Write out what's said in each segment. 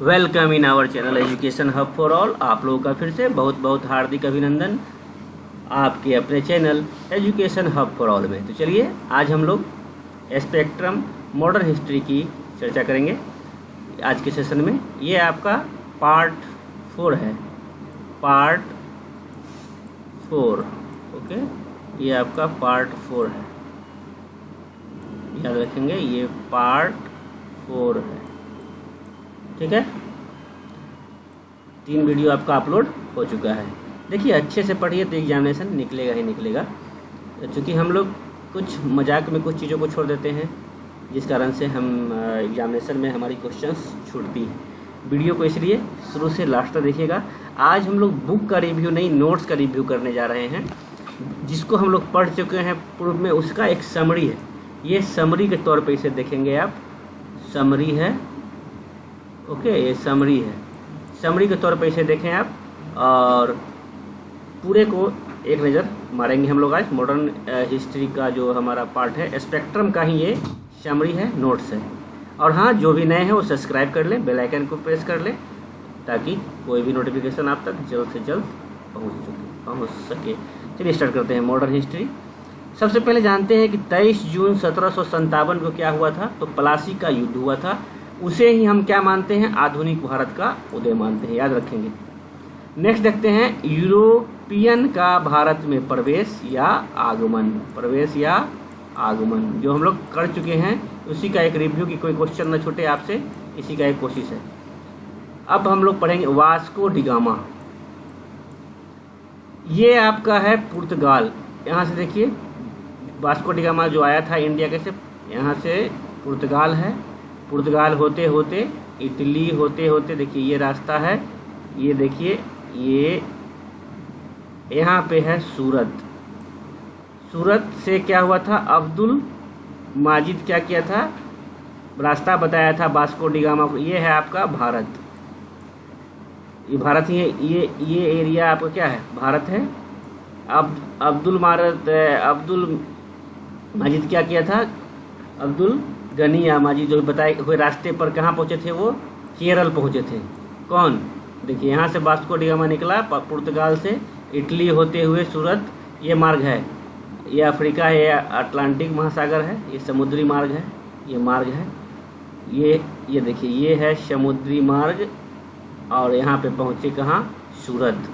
Welcome in our channel education hub for all. आप लोगों का फिर से बहुत बहुत हार्दिक अभिनंदन आपके अपने channel education hub for all में। तो चलिए आज हम लोग स्पेक्ट्रम मॉडर्न हिस्ट्री की चर्चा करेंगे आज के सेशन में। ये आपका पार्ट 4 है, पार्ट 4। ओके, ये आपका पार्ट 4 है, याद रखेंगे, ये पार्ट 4 है। ठीक है, 3 वीडियो आपका अपलोड हो चुका है। देखिए अच्छे से पढ़िए तो एग्जामिनेशन निकलेगा ही निकलेगा। क्योंकि हम लोग कुछ मजाक में कुछ चीज़ों को छोड़ देते हैं, जिस कारण से हम एग्जामिनेशन में हमारी क्वेश्चंस छूटती हैं। वीडियो को इसलिए शुरू से लास्ट तक देखिएगा। आज हम लोग बुक का रिव्यू नहीं, नोट्स का रिव्यू करने जा रहे हैं, जिसको हम लोग पढ़ चुके हैं पूर्व में। उसका एक समरी है, ये समरी के तौर पे इसे देखेंगे आप। समरी है, ओके, ये समरी है। समरी के तौर पे इसे देखें आप और पूरे को एक नज़र मारेंगे हम लोग आज। मॉडर्न हिस्ट्री का जो हमारा पार्ट है, स्पेक्ट्रम का ही ये समरी है, नोट्स है। और हाँ, जो भी नए हैं वो सब्सक्राइब कर लें, बेल आइकन को प्रेस कर लें, ताकि कोई भी नोटिफिकेशन आप तक जल्द से जल्द पहुँच सके। चलिए स्टार्ट करते हैं मॉडर्न हिस्ट्री। सबसे पहले जानते हैं कि 23 जून 1757 को क्या हुआ था, तो प्लासी का युद्ध हुआ था। उसे ही हम क्या मानते हैं, आधुनिक भारत का उदय मानते हैं, याद रखेंगे। नेक्स्ट देखते हैं यूरोपियन का भारत में प्रवेश या आगमन। प्रवेश या आगमन जो हम लोग कर चुके हैं, उसी का एक रिव्यू की कोई क्वेश्चन न छूटे आपसे, इसी का एक कोशिश है। अब हम लोग पढ़ेंगे वास्को डिगामा। ये आपका है पुर्तगाल। यहाँ से देखिए वास्को डिगामा जो आया था इंडिया के से, यहाँ से पुर्तगाल है। पुर्तगाल होते होते इटली होते होते देखिए ये रास्ता है, ये देखिए ये यहाँ पे है सूरत। सूरत से क्या हुआ था, अब्दुल माजिद क्या किया था, रास्ता बताया था वास्को डिगामा को। ये है आपका भारत, ये भारत ही है। ये एरिया आपका क्या है, भारत है। अब्दुल माजिद क्या किया था, अब्दुल गनी या माजिद जो बताए हुए रास्ते पर कहाँ पहुँचे थे, वो केरल पहुँचे थे। कौन, देखिए यहाँ से वास्को डिगामा निकला पुर्तगाल से, इटली होते हुए सूरत, ये मार्ग है। ये अफ्रीका है, ये अटलांटिक महासागर है, ये समुद्री मार्ग है, ये मार्ग है। ये देखिए ये है समुद्री मार्ग। और यहाँ पे पहुँचे कहाँ, सूरत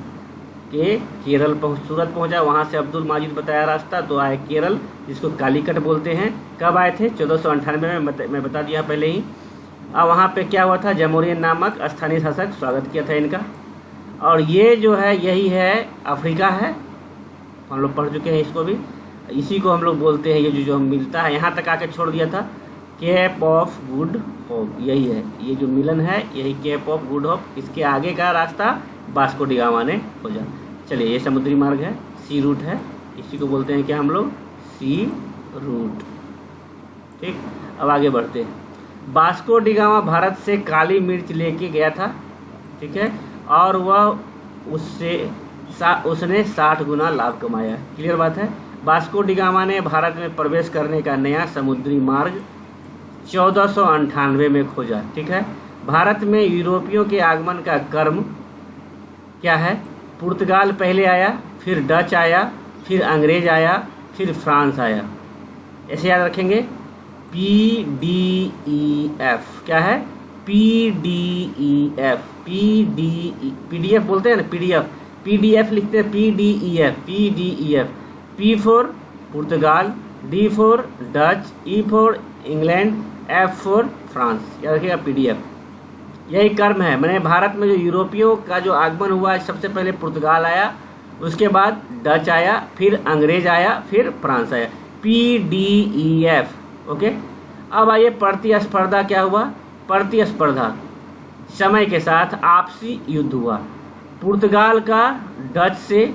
के केरल सूरत पहुँचा। वहाँ से अब्दुल माजिद बताया रास्ता, तो आए केरल, जिसको कालीकट बोलते हैं। कब आए थे, 1498 में, मैं बता दिया पहले ही। अब वहाँ पे क्या हुआ था, जमोरियन नामक स्थानीय शासक स्वागत किया था इनका। और ये जो है यही है अफ्रीका है, हम लोग पढ़ चुके हैं इसको भी। इसी को हम लोग बोलते हैं, ये जो मिलता है यहाँ तक आके छोड़ दिया था, केप ऑफ गुड होप। यही है, ये जो मिलन है यही केप ऑफ गुड होप। इसके आगे का रास्ता वास्को डिगामा ने खोजा। चलिए ये समुद्री मार्ग है, सी रूट है, इसी को बोलते हैं क्या हम लोग, सी रूट। ठीक, अब आगे बढ़ते हैं। वास्को डिगामा भारत से काली मिर्च लेके गया था, ठीक है, और वह उसने 60 गुना लाभ कमाया। क्लियर बात है। वास्को डिगामा ने भारत में प्रवेश करने का नया समुद्री मार्ग 1498 में खोजा। ठीक है, भारत में यूरोपियों के आगमन का क्रम क्या है, पुर्तगाल पहले आया, फिर डच आया, फिर अंग्रेज आया, फिर फ्रांस आया। ऐसे याद रखेंगे, PDEF क्या है, PDEF, PDF बोलते हैं ना, PDF लिखते हैं, PDEF। P for Portugal, D for Dutch, E for England, F for France. याद रखिएगा PDF, यही क्रम है। मैंने भारत में जो यूरोपियों का जो आगमन हुआ, सबसे पहले पुर्तगाल आया, उसके बाद डच आया, फिर अंग्रेज आया, फिर फ्रांस आया। PDEF। ओके, अब आइए प्रतिस्पर्धा क्या हुआ। प्रतिस्पर्धा समय के साथ आपसी युद्ध हुआ। पुर्तगाल का डच से,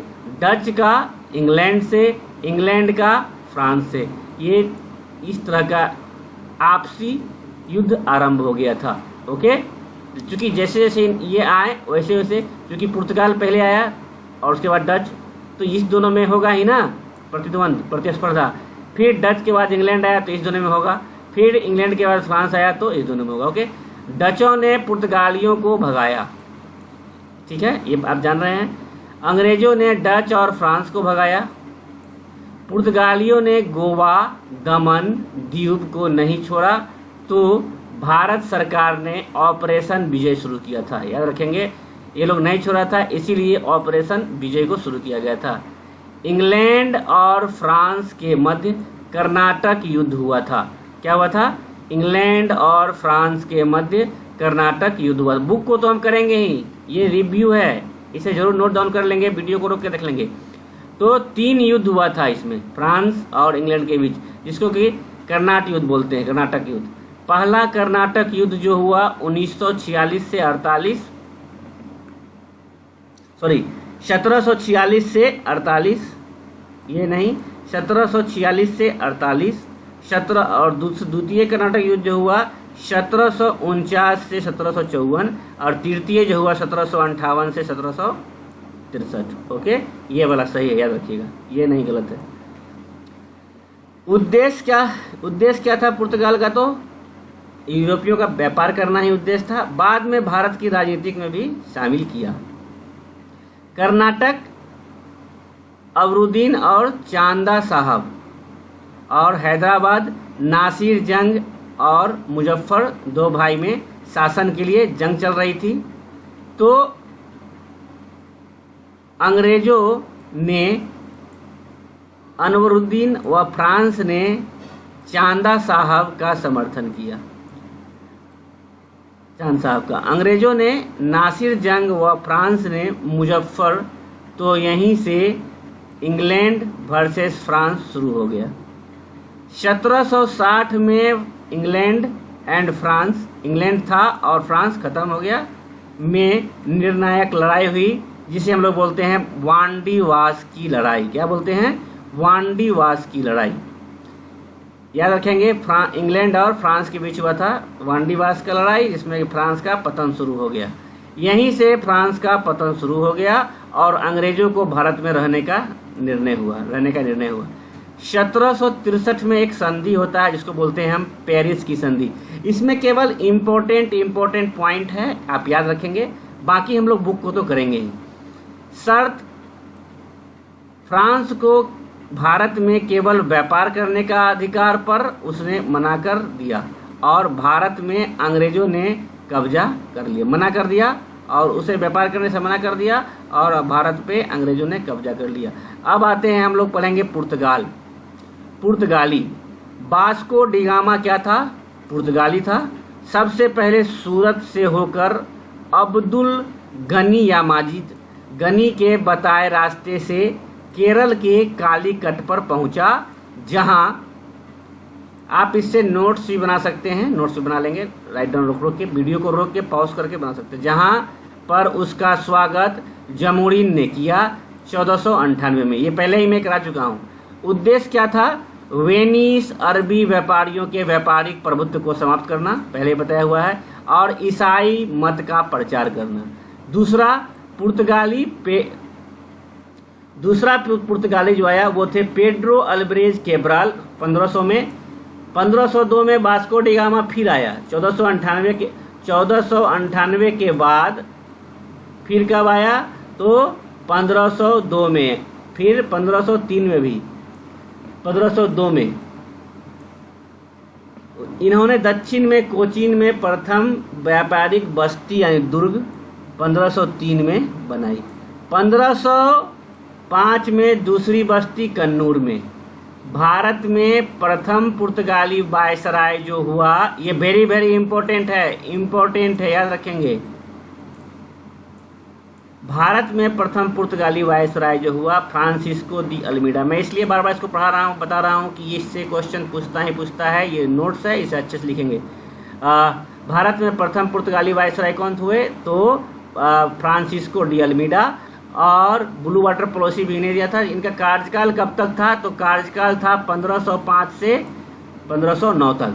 डच का इंग्लैंड से, इंग्लैंड का फ्रांस से। ये इस तरह का आपसी युद्ध आरंभ हो गया था। ओके, क्योंकि जैसे जैसे ये आए वैसे वैसे, क्योंकि पुर्तगाल पहले आया और उसके बाद डच, तो इस दोनों में होगा ही ना प्रतिद्वंद, प्रतिस्पर्धा। फिर डच के बाद इंग्लैंड आया तो इस दोनों में होगा, फिर इंग्लैंड के बाद फ्रांस आया तो इस दोनों में होगा। ओके, डचों ने पुर्तगालियों को भगाया। ठीक है, ये आप जान रहे हैं। अंग्रेजों ने डच और फ्रांस को भगाया। पुर्तगालियों ने गोवा, दमन, दीव को नहीं छोड़ा, तो भारत सरकार ने ऑपरेशन विजय शुरू किया था। याद रखेंगे, ये लोग नहीं छोड़ा था, इसीलिए ऑपरेशन विजय को शुरू किया गया था। इंग्लैंड और फ्रांस के मध्य कर्नाटक युद्ध हुआ था। क्या हुआ था? इंग्लैंड और फ्रांस के मध्य कर्नाटक युद्ध हुआ। बुक को तो हम करेंगे ही, ये रिव्यू है, इसे जरूर नोट डाउन कर लेंगे, वीडियो को रोक के देख लेंगे। तो 3 युद्ध हुआ था इसमें फ्रांस और इंग्लैंड के बीच, जिसको कि कर्नाटक युद्ध बोलते हैं, कर्नाटक युद्ध। पहला कर्नाटक युद्ध जो हुआ 1746 से 48, सॉरी 1746 से 48, ये नहीं 1746 से 48, 17 और द्वितीय कर्नाटक युद्ध जो हुआ 1749 से 1754 और तृतीय जो हुआ 1758 से 1763। ओके, ये वाला सही है, याद रखिएगा, ये नहीं गलत है। उद्देश्य क्या था पुर्तगाल का? तो यूरोपियों का व्यापार करना ही उद्देश्य था। बाद में भारत की राजनीतिक में भी शामिल किया। कर्नाटक अबरुद्दीन और चांदा साहब और हैदराबाद नासिर जंग और मुजफ्फर, 2 भाई में शासन के लिए जंग चल रही थी। तो अंग्रेजों ने अनवरुद्दीन व फ्रांस ने चांदा साहब का समर्थन किया। चांद साहब का, अंग्रेजों ने नासिर जंग व फ्रांस ने मुजफ्फर। तो यहीं से इंग्लैंड वर्सेस फ्रांस शुरू हो गया। 1760 में इंग्लैंड था और फ्रांस खत्म हो गया में निर्णायक लड़ाई हुई, जिसे हम लोग बोलते हैं वांडीवास की लड़ाई। क्या बोलते हैं? वांडीवास की लड़ाई। याद रखेंगे, इंग्लैंड और फ्रांस के बीच हुआ था वांडीवास का लड़ाई, जिसमें फ्रांस का पतन शुरू हो गया। यहीं से फ्रांस का पतन शुरू हो गया और अंग्रेजों को भारत में रहने का निर्णय हुआ। 1763 में एक संधि होता है, जिसको बोलते हैं हम पेरिस की संधि। इसमें केवल इम्पोर्टेंट पॉइंट है, आप याद रखेंगे, बाकी हम लोग बुक को तो करेंगे ही। शर्त, फ्रांस को भारत में केवल व्यापार करने का अधिकार पर उसने मना कर दिया और भारत में अंग्रेजों ने कब्जा कर लिया, मना कर दिया और उसे व्यापार करने से मना कर दिया और भारत पे अंग्रेजों ने कब्जा कर लिया। अब आते हैं, हम लोग पढ़ेंगे पुर्तगाली। वास्को डी गामा क्या था? पुर्तगाली था। सबसे पहले सूरत से होकर अब्दुल गनी या माजिद गनी के बताए रास्ते से केरल के कालीकट पर पहुंचा, जहां आप इससे नोट्स भी बना सकते हैं, नोट्स भी बना लेंगे, राइट डाउन रोक के, वीडियो को रोक के पॉज करके बना सकते हैं। जहां पर उसका स्वागत जमुरीन ने किया 1498 में। ये पहले ही मैं करा चुका हूं। उद्देश्य क्या था? वेनिस अरबी व्यापारियों के व्यापारिक प्रभुत्व को समाप्त करना, पहले बताया हुआ है, और ईसाई मत का प्रचार करना। दूसरा पुर्तगाली जो आया वो थे पेड्रो अल्ब्रेज केब्राल 1500 में। 1502 में वास्को डी गामा फिर आया 1498 के बाद फिर कब आया? तो 1502 में, फिर 1503 में भी, 1502 में इन्होंने दक्षिण में कोचीन में प्रथम व्यापारिक बस्ती यानी दुर्ग 1503 में बनाई। 1505 में दूसरी बस्ती कन्नूर में। भारत में प्रथम पुर्तगाली वायसराय जो हुआ, ये वेरी इम्पोर्टेंट है, याद रखेंगे। भारत में प्रथम पुर्तगाली वायसराय जो हुआ फ्रांसिस्को दी अल्मीडा। मैं इसलिए बार बार इसको पढ़ा रहा हूँ, बता रहा हूँ कि इससे क्वेश्चन पूछता है, ये नोट्स है, इसे अच्छे से लिखेंगे। भारत में प्रथम पुर्तगाली वायसराय कौन हुए? तो फ्रांसिस्को डी अल्मीडा, और ब्लू वाटर पॉलिसी भी इन्हें दिया था। इनका कार्यकाल कब तक था? तो कार्यकाल था 1505 से 1509 तक।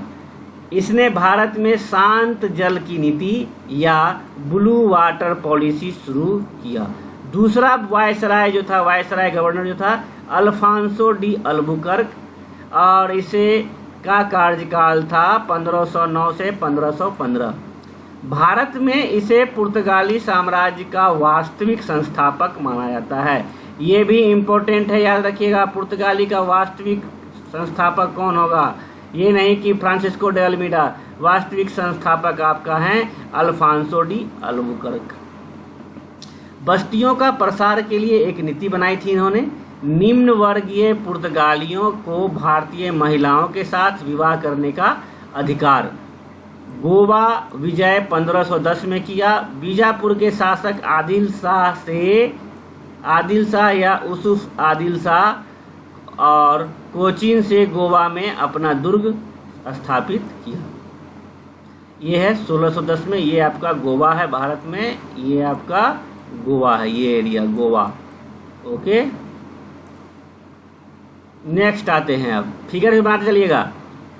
इसने भारत में शांत जल की नीति या ब्लू वाटर पॉलिसी शुरू किया। दूसरा वायसराय जो था, वायसराय गवर्नर जो था अल्फांसो डी अल्बुकर्क, और इसे का कार्यकाल था 1509 से 1515। भारत में इसे पुर्तगाली साम्राज्य का वास्तविक संस्थापक माना जाता है। ये भी इम्पोर्टेंट है, याद रखिएगा। पुर्तगाली का वास्तविक संस्थापक कौन होगा? ये नहीं कि फ्रांसिस्को डे अल्मीडा। वास्तविक संस्थापक आपका है अल्फांसो डी अल्बुकर्क। बस्तियों का प्रसार के लिए एक नीति बनाई थी इन्होंने। निम्न वर्गीय पुर्तगालियों को भारतीय महिलाओं के साथ विवाह करने का अधिकार। गोवा विजय 1510 में किया। बीजापुर के शासक आदिल शाह या यूसुफ आदिल शाह और कोचीन से गोवा में अपना दुर्ग स्थापित किया। ये है 1610 में। ये आपका गोवा है भारत में, ये आपका गोवा है, ये एरिया गोवा। ओके, नेक्स्ट आते हैं। अब फिगर भी बनाते चलिएगा,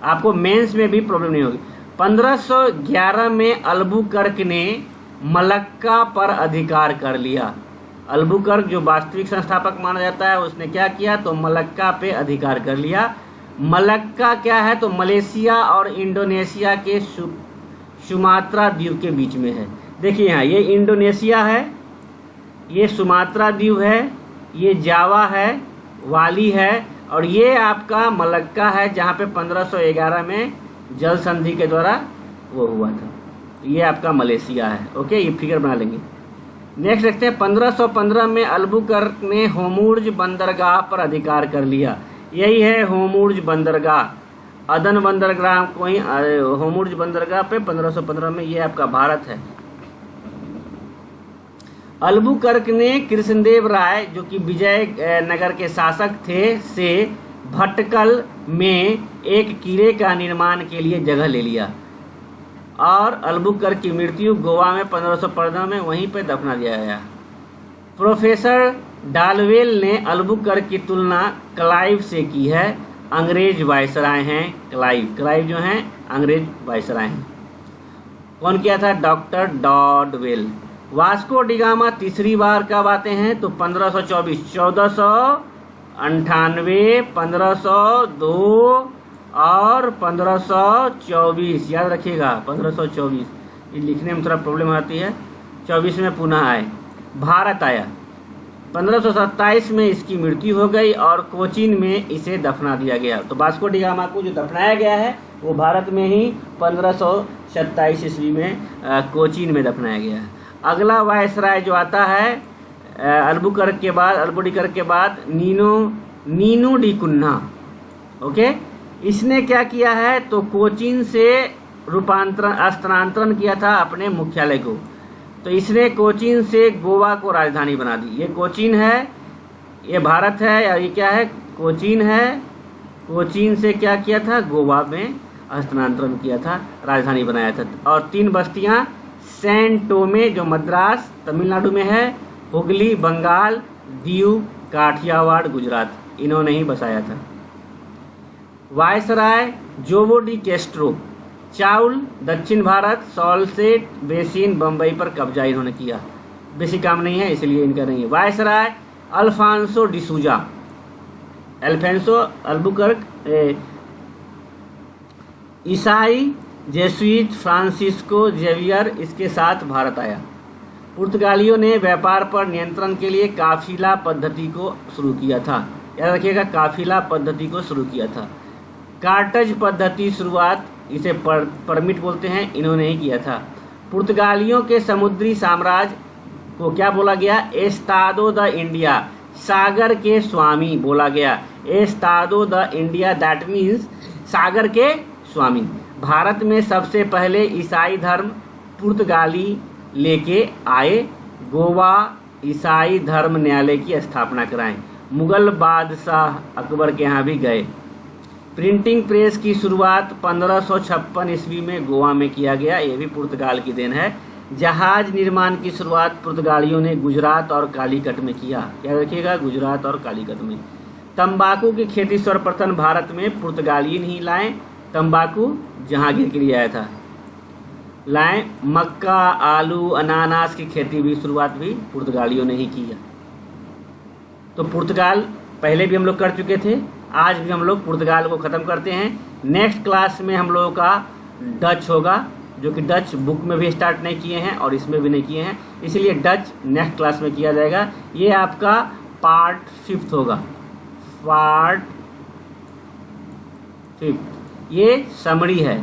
आपको मेंस में भी प्रॉब्लम नहीं होगी। 1511 में अल्बुकर्क ने मलक्का पर अधिकार कर लिया। अल्बुकर्क जो वास्तविक संस्थापक माना जाता है, उसने क्या किया? तो मलक्का पे अधिकार कर लिया। मलक्का क्या है? तो मलेशिया और इंडोनेशिया के सुमात्रा द्वीप के बीच में है। देखिए यहाँ, ये इंडोनेशिया है, ये सुमात्रा द्वीप है, ये जावा है, वाली है, और ये आपका मलक्का है जहाँ पे 1511 में जल संधि के द्वारा वो हुआ था। ये आपका मलेशिया है। ओके, ये फिगर बना लेंगे। नेक्स्ट देखते हैं, 1515 में अल्बुकर्क ने होमुर्ज बंदरगाह पर अधिकार कर लिया। यही है होमुर्ज बंदरगाह, अदन बंदरगाह को ही होमुर्ज बंदरगाह पे 1515 में। ये आपका भारत है। अल्बुकर्क ने कृष्णदेव राय जो कि विजयनगर के शासक थे से भटकल में एक किले का निर्माण के लिए जगह ले लिया और अल्बुकर्क की मृत्यु गोवा में 1515 में वहीं पर दफना दिया गया। प्रोफेसर डालवेल ने अल्बुकर्क की तुलना क्लाइव से की है। अंग्रेज वायसराय हैं क्लाइव जो हैं अंग्रेज वायसराय हैं। कौन किया था? डॉक्टर डॉडवेल। वास्को डिगामा तीसरी बार कब आते हैं? तो 1524, 1498, 1502 और 1524। याद रखिएगा 1524, ये लिखने में थोड़ा प्रॉब्लम आती है। 24 में पुनः आए, भारत आया। 1527 में इसकी मृत्यु हो गई और कोचीन में इसे दफना दिया गया। तो वास्को डिगामा को जो दफनाया गया है वो भारत में ही 1527 ईस्वी में कोचीन में दफनाया गया है। अगला वायसराय जो आता है अल्बुकर्क के बाद नीनो डी कुन्हा। ओके, इसने क्या किया है? तो कोचीन से स्थानांतरण किया था अपने मुख्यालय को। तो इसने कोचीन से गोवा को राजधानी बना दी। ये कोचीन है, ये भारत है, और ये क्या है? कोचीन है। कोचीन से क्या किया था? गोवा में स्थानांतरण किया था, राजधानी बनाया था। और 3 बस्तियां सैन टोमे जो मद्रास तमिलनाडु में है, हुगली बंगाल, दीव काठियावाड़ गुजरात, इन्होंने ही बसाया था। वायसराय जोबो डी कैस्ट्रो चाउल दक्षिण भारत, सॉल्सेट बेसिन बम्बई पर कब्जा इन्होंने किया। बेसी काम नहीं है इसलिए इनका नहीं है। Viceroy Alfonso D'Souza, Alfonso Albuquerque ईसाई जेसुइट फ्रांसिस्को जेवियर इसके साथ भारत आया। पुर्तगालियों ने व्यापार पर नियंत्रण के लिए काफिला पद्धति को शुरू किया था। याद रखिएगा, काफिला पद्धति को शुरू किया था। कार्टज पद्धति शुरुआत, इसे परमिट बोलते हैं, इन्होंने ही किया था। पुर्तगालियों के समुद्री साम्राज्य को क्या बोला गया? एस्तादो द इंडिया, सागर के स्वामी बोला गया। Estado the India, that means सागर के स्वामी। भारत में सबसे पहले ईसाई धर्म पुर्तगाली लेके आए। गोवा ईसाई धर्म न्यायालय की स्थापना कराएं। मुगल बादशाह अकबर के यहाँ भी गए। प्रिंटिंग प्रेस की शुरुआत 1556 ईस्वी में गोवा में किया गया, ये भी पुर्तगाल की देन है। जहाज निर्माण की शुरुआत पुर्तगालियों ने गुजरात और कालीकट में किया। याद रखिएगा, गुजरात और कालीकट में। तंबाकू की खेती सर्वप्रथम भारत में पुर्तगाली ही लाए। तंबाकू जहांगीर के लिए आया था, लाए। मक्का, आलू, अनानास की खेती भी शुरुआत भी पुर्तगालियों ने ही किया। तो पुर्तगाल पहले भी हम लोग कर चुके थे, आज भी हम लोग पुर्तगाल को ख़त्म करते हैं। नेक्स्ट क्लास में हम लोगों का डच होगा, जो कि डच बुक में भी स्टार्ट नहीं किए हैं और इसमें भी नहीं किए हैं, इसलिए डच नेक्स्ट क्लास में किया जाएगा। ये आपका पार्ट 5 होगा, पार्ट 5। ये समरी है,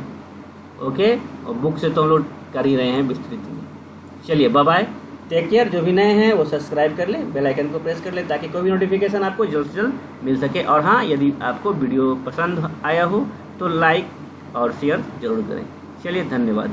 ओके, और बुक से तो हम लोग कर ही रहे हैं विस्तृत में। चलिए बाय बाय, टेक केयर। जो भी नए हैं वो सब्सक्राइब कर ले, बेल आइकन को प्रेस कर ले ताकि कोई भी नोटिफिकेशन आपको जल्द से जल्द मिल सके। और हाँ, यदि आपको वीडियो पसंद आया हो तो लाइक और शेयर जरूर करें। चलिए, धन्यवाद।